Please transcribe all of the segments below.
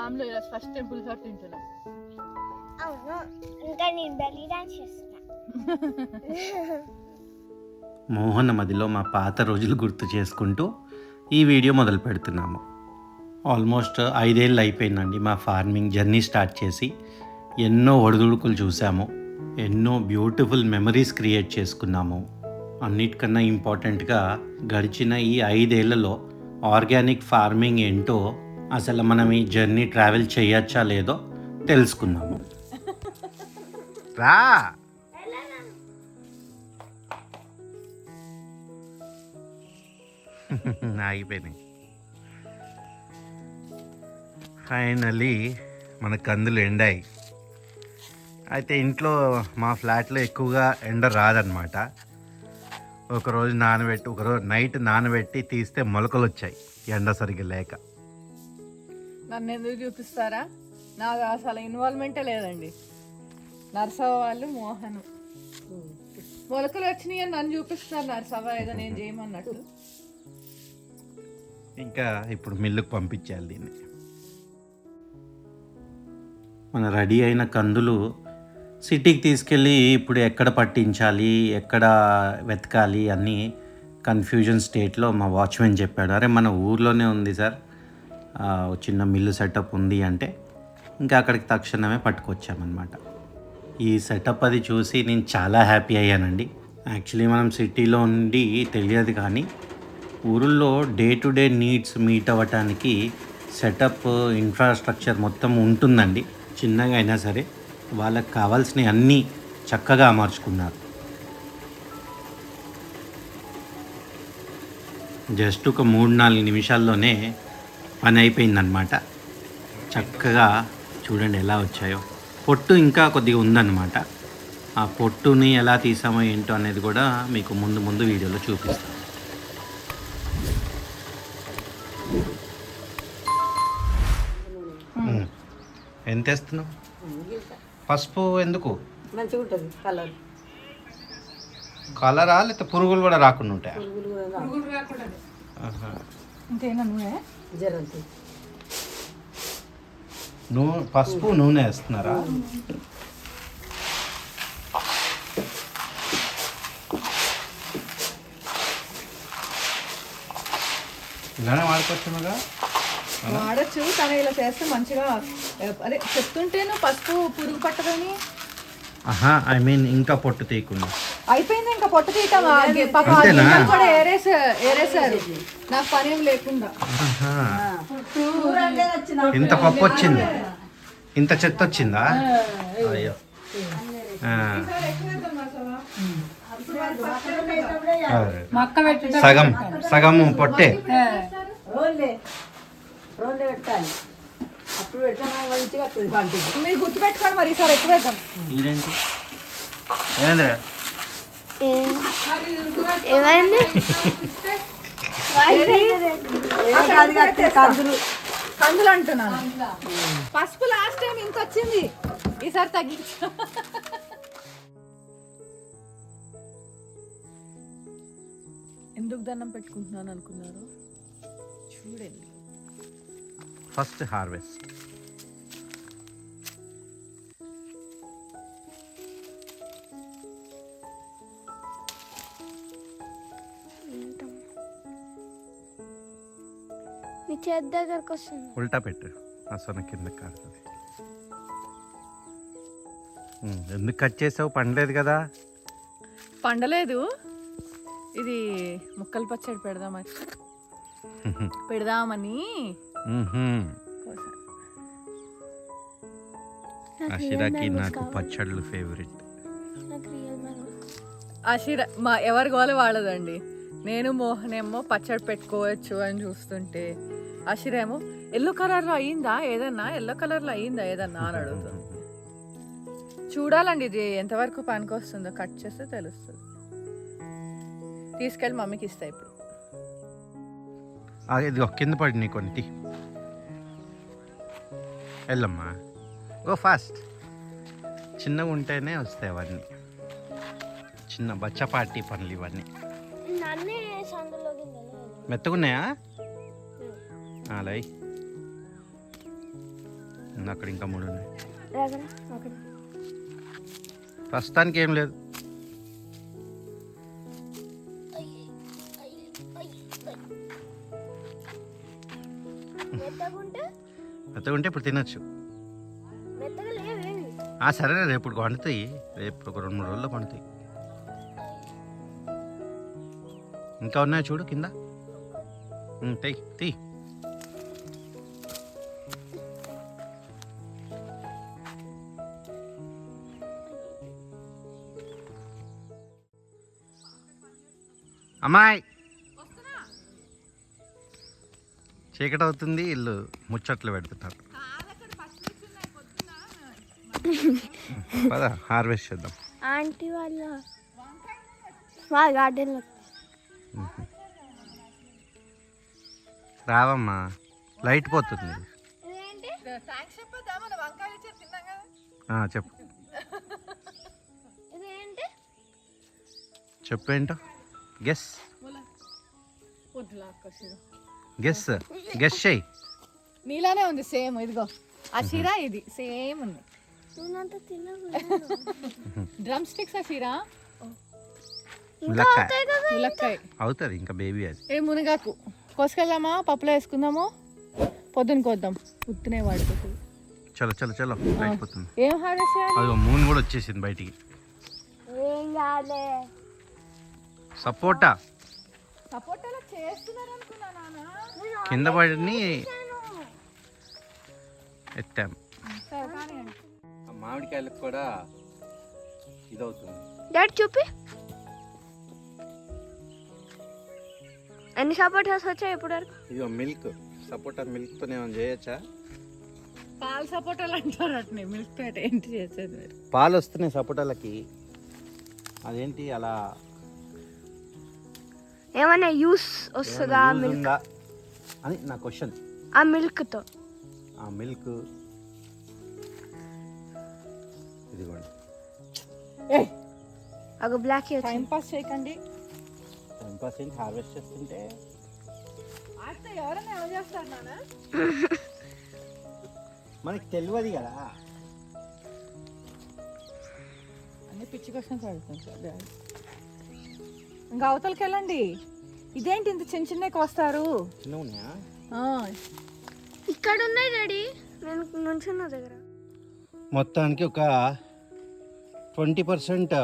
Family first temple sir తింటున్నాం. అవును, ఇంకా నేను బెల్లీ డాన్స్ చేస్తున్నా. మోహన్ మదిలో మా పాత రోజులు గుర్తు చేసుకుంటూ ఈ వీడియో మొదలు పెడుతున్నాము. ఆల్మోస్ట్ 5 ఏళ్ళు అయిపోయిందండి మా ఫార్మింగ్ జర్నీ స్టార్ట్ చేసి. ఎన్నో ఒడిదుడుకులు చూసాము, ఎన్నో బ్యూటిఫుల్ మెమరీస్ క్రియేట్ చేసుకున్నాము. అన్నిటికన్నా ఇంపార్టెంట్గా గడిచిన ఈ 5 ఏళ్లలో ఆర్గానిక్ ఫార్మింగ్ ఏంటో, అసలు మనం ఈ జర్నీ ట్రావెల్ చేయొచ్చా లేదో తెలుసుకున్నాము. రా ఆగిపోయినాయి. ఫైనలీ మన కందులు ఎండాయి. అయితే ఇంట్లో మా ఫ్లాట్లో ఎక్కువగా ఎండ రాదనమాట. ఒకరోజు నానబెట్టి, ఒకరోజు నైట్ నానబెట్టి తీస్తే మొలకలు వచ్చాయి ఎండ సరిగ్గా లేక. నన్ను ఎందుకు చూపిస్తారా? నాకు అసలు ఇన్వాల్వ్మెంటే లేదండి. నర్సవ్వ వాళ్ళు మోహన్ మొలకలు వచ్చినాయి అని నన్ను చూపిస్తున్నారు. నర్సవ్వ ఏదో నేను చేయమన్నట్టు. ఇంకా ఇప్పుడు మిల్లుకు పంపించాలి దీన్ని. మన రెడీ అయిన కందులు సిటీకి తీసుకెళ్ళి ఇప్పుడు ఎక్కడ పట్టించాలి, ఎక్కడ వెతకాలి అన్నీ కన్ఫ్యూజన్ స్టేట్లో మా వాచ్మెన్ చెప్పాడు. అరే మన ఊర్లోనే ఉంది సార్, చిన్న మిల్లు సెటప్ ఉంది అంటే ఇంకా అక్కడికి తక్షణమే పట్టుకొచ్చామన్నమాట. ఈ సెటప్ అది చూసి నేను చాలా హ్యాపీ అయ్యానండి. యాక్చువల్లీ మనం సిటీలో ఉండి తెలియదు, కానీ ఊరుల్లో day to day needs meet అవ్వటానికి సెటప్ ఇన్ఫ్రాస్ట్రక్చర్ మొత్తం ఉంటుందండి. చిన్నగా అయినా సరే వాళ్ళకి కావాల్సినవి అన్నీ చక్కగా అమర్చుకున్నారు. జస్ట్ ఒక 3-4 నిమిషాల్లోనే పని అయిపోయిందనమాట. చక్కగా చూడండి ఎలా వచ్చాయో. పొట్టు ఇంకా కొద్దిగా ఉందన్నమాట. ఆ పొట్టుని ఎలా తీసామో ఏంటో అనేది కూడా మీకు ముందు వీడియోలో చూపిస్తాను. ఎంత వేస్తున్నావు? పసుపు ఎందుకు? మంచిగా ఉంటుంది కలర్. కలరా లేకపోతే పురుగులు కూడా రాకుండా ఉంటాయా? పసుపు నూనె వేస్తున్నారా? ఇలానే వాడుకోవచ్చుగా. వాడచ్చు, కానీ ఇలా చేస్తే మంచిగా అదే చెప్తుంటేను పసుపు పురుగు పట్టదని. ఐ మీన్ ఇంకా పొట్టు తీయకుండా అయిపోయింది. ఇంకా పొట్టు తీయటం కూడా ఏరేసారు నాకు పని ఏం లేకుండా. ఇంత పప్పు వచ్చింది, ఇంత చెత్త వచ్చిందా? అయ్యో. సగం పొట్టే అప్పుడు పెట్టాను మంచిగా వస్తుంది పంట. మీరు గుర్తుపెట్టుకోండి మరి ఈసారి ఎక్కువ వేద్దాం. కందులు అంటున్నాను. పసుపు లాస్ట్ టైం ఇంత వచ్చింది, ఈసారి తగ్గించా. ఎందుకు దండం పెట్టుకుంటున్నాను అనుకున్నారు? చూడండి, ఫస్ట్ హార్వెస్ట్. చేతి దగ్గరకు వస్తుంది. ఉల్టా పెట్టు, అసలు కింద కారుతుంది. ఎందుకు కట్ చేసావు? పండలేదు కదా? పండలేదు. ఇది ముక్కలు పచ్చడి పెడదామని. అషిరాకి నాకు పచ్చళ్ళు ఫేవరెట్. అషిరా ఎవరి గోల వాళ్ళదండి. నేను మోహనేమో పచ్చడి పెట్టుకోవచ్చు అని చూస్తుంటే, అషిరేమో ఎల్లో కలర్లో అయ్యిందా ఏదన్నా, ఎల్లో కలర్లో అయ్యిందా ఏదన్నా అని అడుగుతుంది. చూడాలండి ఇది ఎంతవరకు పనికి వస్తుందో, కట్ చేస్తే తెలుస్తుంది. తీసుకెళ్ళి మమ్మీకి ఇస్తా ఇప్పుడు. ఇది కింద పడి కొన్ని వెళ్ళమ్మా, గో ఫాస్ట్. చిన్నగా ఉంటేనే వస్తాయి అవన్నీ, చిన్న బచ్చపాటి పనులు ఇవన్నీ. మెత్తగున్నాయా? అలా అక్కడ ఇంకా 3 ఉన్నాయి. దగ్గర అక్కడ ప్రస్తుతానికి ఏం లేదు. మెత్తగా ఉంటే ఇప్పుడు తినచ్చు. మెత్తగా లేవేవి. సరే రేపు పండుతాయి. రేపు ఒక 2-3 రోజుల్లో పండుతాయి. ఇంకా ఉన్నాయా చూడు కింద. తీ అమ్మాయి. చీకటి అవుతుంది, ఇల్లు ముచ్చట్లు పెడుతున్నారు. పద హార్వెస్ట్ చేద్దాం. ఆంటీ వాళ్ళ గార్డెన్లో రావమ్మా, లైట్ పోతుంది. చెప్పు చెప్పేంటో. గెస్ గెస్ గెస్ చెయ్యి. నీలానే ఉంది సేమ్. ఇదిగో ఆ షీరా ఇది సేమ్ ఉంది. డ్రమ్ స్టిక్స్ ఆ షీరా. ములక్కాయ అవుతుంది ఇంకా బేబీ. అది ఏ మునగాకు కోసుకెళ్దామా, పప్పులో వేసుకుందాము, పొద్దున కోద్దాం. ఉత్తినే వాడుకోతుంది. చలో చలో చలో అయిపోతుంది. ఏం హార్వెస్ట్ చేయాలి? అదిగో మూన్ కూడా వచ్చేసింది బయటికి. సపోటా సపోటాలో చేస్తున్నారు అనుకున్నా నాన్న. కింద పడిని ఎత్తాం. మామిడికాయలకు కూడా ఇదవుతుంది. డాడీ చూపి ఎన్ని సపోటాస్ వచ్చాయి ఇప్పుడు వరకు. ఇదిగో మిల్క్, సపోటా మిల్క్ తో ఏమైనా చేయొచ్చా? పాలు సపోటాలు అంటారు అట్నే. మిల్క్ తో ఏంటి చేసేది? పాలు వస్తున్నాయి సపోటాలకి. అదేంటి అలా ఏమైనా యూస్ వస్తుందా మిల్క్ అని నా క్వశ్చన్. ఆ మిల్క్ తో ఆ మిల్క్ ఇదిగోండి. ఒక బ్లాక్ టైం పాస్ చేయకండి. టైం పాస్ ఏంటి, హార్వెస్ట్ చేస్తుంటే ఎవరైనా ఏం చేస్తారు నాన్న? మనకి తెలియదు కదా. అన్ని పిచ్చి క్వశ్చన్స్ అడుగుతాను. ఇంకా అవతలకి వెళ్ళండి. ఇదేంటి ఇంత చిన్న చిన్నకి వస్తారు? చిన్న ఉన్నాయా? ఇక్కడ ఉన్నాయి డాడీ, నేను నుంచున్న దగ్గర. మొత్తానికి ఒక 20%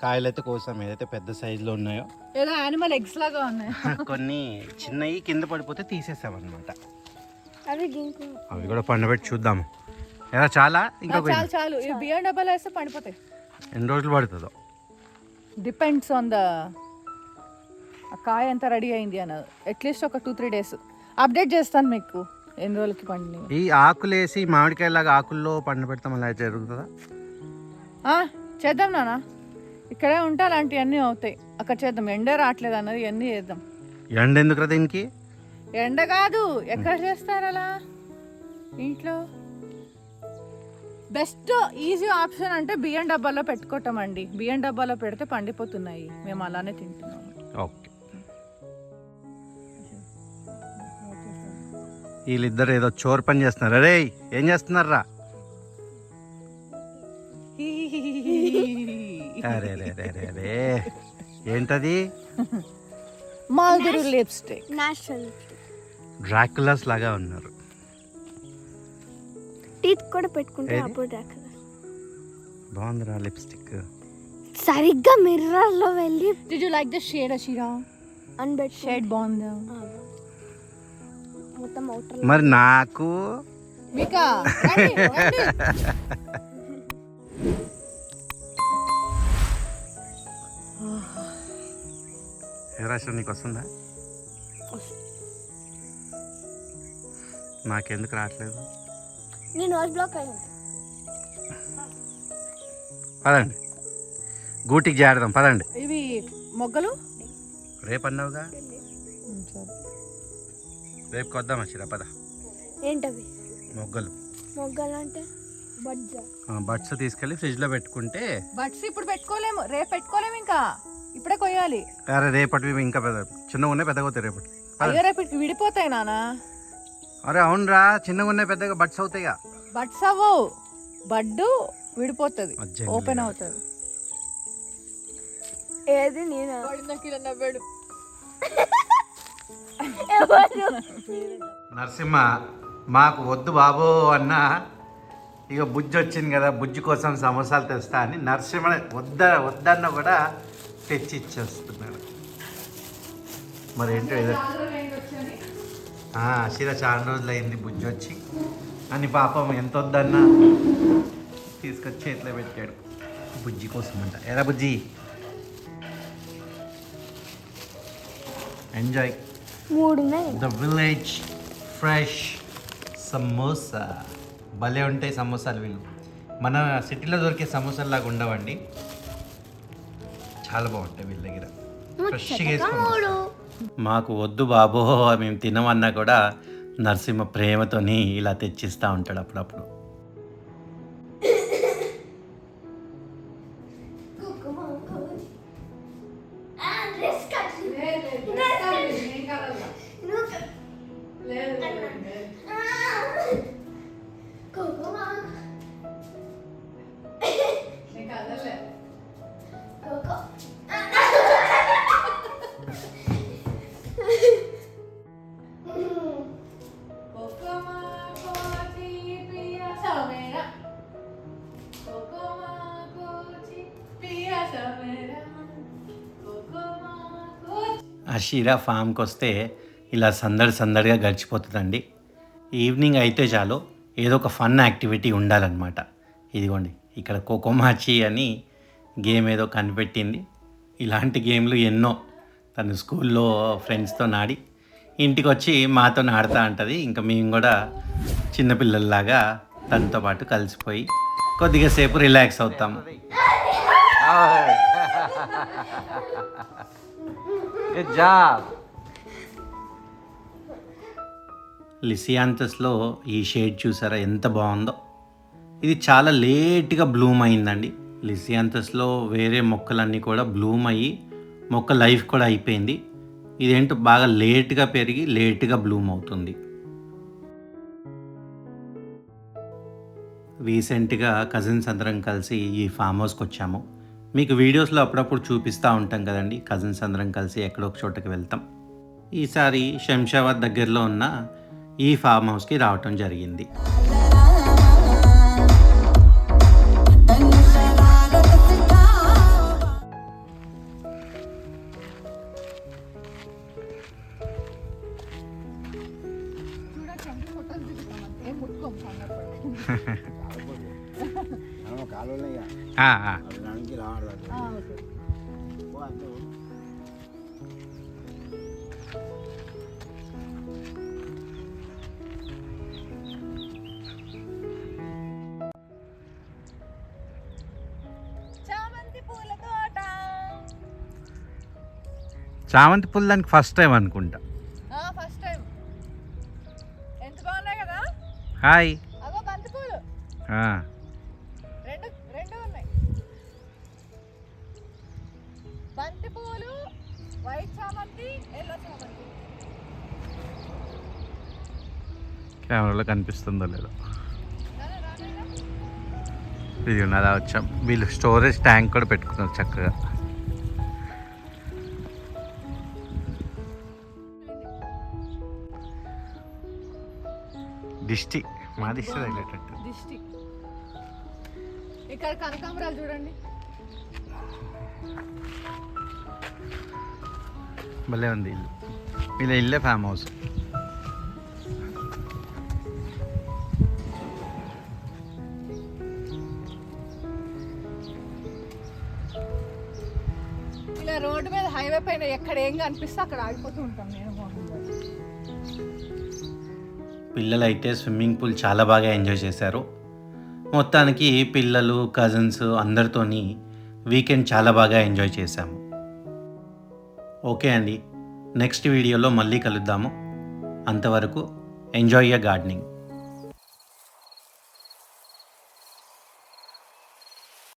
కాయలైతే కోసం ఏదైతే పెద్ద సైజులో ఉన్నాయో. ఏదో యానిమల్ ఎగ్స్ లాగా ఉన్నాయి. కొన్ని చిన్నవి కింద పడిపోతే తీసేసామన్నమాట. అవి కూడా పండబెట్టి చూద్దాము. ఎలా చాలా ఇంకా చాలు చాలు. ఈ బియ్యం డబ్బాలు వేస్తే పండిపోతాయి. ఎన్ని రోజులు పడుతుందో డిపెండ్స్ ఆన్ ద కాయ ఎంత రెడీ అయింది అన్నది. అట్లీస్ట్ ఒక 2-3 days అప్డేట్ చేస్తాను మీకు ఎన్ని రోజులకి పండి. ఈ ఆకులు వేసి మామిడికాయలాగా ఆకుల్లో పండబెడతాం, అలా జరుగుతుందా? చేద్దాం నాన్న. ఇక్కడే ఉంటే అలాంటివన్నీ అవుతాయి. అక్కడ చేద్దాం. ఎండ రావట్లేదు అన్నది, ఇవన్నీ చేద్దాం. ఎండ ఎందుకు రా దీనికి? ఎండ కాదు, ఎక్కడ చేస్తారు అలా ఇంట్లో. బెస్ట్ ఈజీ ఆప్షన్ అంటే బియ్యం డబ్బాలో పెట్టుకోవటం అండి. బియ్యం డబ్బాలో పెడితే పండిపోతున్నాయి. మేము అలానే తింటున్నాము. ఓకే. వీళ్ళిద్దరు ఏదో చోరు పని చేస్తున్నారు. అరే ఏం చేస్తున్నారా? అరే రే రే రే రే ఏంటది? మాల్గురు లిప్స్టిక్. డ్రాకులస్ లాగా ఉన్నారు. టీత్ కూడా పెట్టుకుంటే అప్పుడు డ్రాకులస్. బాగుందిరా లిప్స్టిక్. సరిగ్గా మిర్రర్ లో వెళ్ళి Did you like the shade Ashira? అన్బెట్ షేడ్ బాగుందా? మొత్తం అవుటర్. మరి నాకు మీకా ఏ రాష్ట్రం నీకు వస్తుందా? నాకెందుకు రావట్లేదు? నేను వాయిస్ బ్లాక్ అయ్యింది. పదండి గూటికి చేరదాం. పదండి. ఇవి మొగ్గలు రేపు అన్నావుగా, రేపు కొద్దాం వచ్చిరా. పద. ఏంటవి? మొగ్గలు. మొగ్గలు అంటే బడ్స్ తీసుకెళ్ళి ఫ్రిడ్జ్ లో పెట్టుకుంటే. బడ్స్ ఇప్పుడు పెట్టుకోలేము, రేపు పెట్టుకోలేము, ఇంకా ఇప్పుడే కొయ్యాలి. అరే రేపటివి ఇంకా పెద్ద చిన్నగా ఉన్నాయి, పెద్దగా అవుతాయి రేపటి. అయ్యో రేపటికి విడిపోతాయి నానా. అరే అవునరా, చిన్నగా ఉన్నాయి పెద్దగా బడ్స్ అవుతాయిగా. బడ్స్ అవ్వవు, బడ్డు విడిపోతుంది, అజ్జంగా ఓపెన్ లేదా? అవుతుంది. ఏది నేను నాకు ఇలా నవ్వాడు. నరసింహ మాకు వద్దు బాబు అన్న, ఇక బుజ్జి వచ్చింది కదా, బుజ్జి కోసం సమోసాలు తెస్తా అని నరసింహ వద్దన్న కూడా తెచ్చి ఇచ్చేస్తున్నాడు. మరి ఏంటో ఏదో శిర చాలా రోజులు అయింది బుజ్జి వచ్చి అని పాపం ఎంత వద్దన్నా తీసుకొచ్చి చేతిలో పెట్టాడు బుజ్జి కోసం అంట. ఎరా బుజ్జి, ఎంజాయ్ 3 ఉన్నాయి. The village fresh samosa. భలే ఉంటాయి సమోసాలు వీళ్ళు. మన సిటీలో దొరికే సమోసాలు లాగా ఉండవండి, చాలా బాగుంటాయి వీళ్ళ దగ్గర. ఫ్రెష్గా వేసుకుంటాం. మాకు వద్దు బాబో మేము తినమన్నా కూడా నరసింహ ప్రేమతోని ఇలా తెచ్చిస్తూ ఉంటాడు అప్పుడప్పుడు. అషీరా ఫామ్కి వస్తే ఇలా సందడిగా గడిచిపోతుందండి. ఈవినింగ్ అయితే చాలు ఏదో ఒక ఫన్ యాక్టివిటీ ఉండాలన్నమాట. ఇదిగోండి ఇక్కడ కోకోమాచి అని గేమ్ ఏదో కనిపెట్టింది. ఇలాంటి గేమ్లు ఎన్నో తను స్కూల్లో ఫ్రెండ్స్తో ఆడి ఇంటికి వచ్చి మాతో ఆడుతూ ఉంటుంది. ఇంకా మేము కూడా చిన్నపిల్లల్లాగా తనతో పాటు కలిసిపోయి కొద్దిగా సేపు రిలాక్స్ అవుతాము. Good job. లిసియాంథస్లో ఈ షేడ్ చూసారా ఎంత బాగుందో. ఇది చాలా లేట్గా బ్లూమ్ అయిందండి. లిసియాంథస్లో వేరే మొక్కలన్నీ కూడా బ్లూమ్ అయ్యి మొక్క లైఫ్ కూడా అయిపోయింది. ఇదేంటో బాగా లేట్గా పెరిగి లేట్గా బ్లూమ్ అవుతుంది. రీసెంట్గా కజిన్స్ అందరం కలిసి ఈ ఫామ్ హౌస్కి వచ్చాము. మీకు వీడియోస్లో అప్పుడప్పుడు చూపిస్తూ ఉంటాం కదండి, కజిన్స్ అందరం కలిసి ఎక్కడో ఒక చోటకి వెళ్తాం. ఈసారి శంషాబాద్ దగ్గరలో ఉన్న ఈ ఫామ్ హౌస్కి రావటం జరిగింది. చామంతి పూలు దానికి ఫస్ట్ టైం అనుకుంటా. First time. ఎంత బాగున్నాయి కదా. హాయ్. అగో బంతి పూలు రెండు ఉన్నాయి. బంతి పూలు, వైట్ చామంతి, ఎల్లో చామంతి. కెమెరాలో కనిపిస్తుందో లేదో. ఇది ఉన్నదా వచ్చాం. వీళ్ళు స్టోరేజ్ ట్యాంక్ కూడా పెట్టుకున్నారు చక్కగా. దిష్టి మా దిష్టి తగిలేటట్టు. దిష్టి. ఇక్కడ కనకాంబరాలు చూడండి. భలే ఉంది ఇల్లు. వీళ్ళ ఇల్లే ఫామ్ హౌస్. ఇలా రోడ్డు మీద హైవే పైన ఎక్కడ ఏం కనిపిస్తే అక్కడ ఆగిపోతూ ఉంటాం నేను. పిల్లలైతే స్విమ్మింగ్ పూల్ చాలా బాగా ఎంజాయ్ చేశారు. మొత్తానికి పిల్లలు, కజిన్స్ అందరితోని వీకెండ్ చాలా బాగా ఎంజాయ్ చేశాము. ఓకే అండి, నెక్స్ట్ వీడియోలో మళ్ళీ కలుద్దాము. అంతవరకు ఎంజాయ్ యర్ గార్డెనింగ్.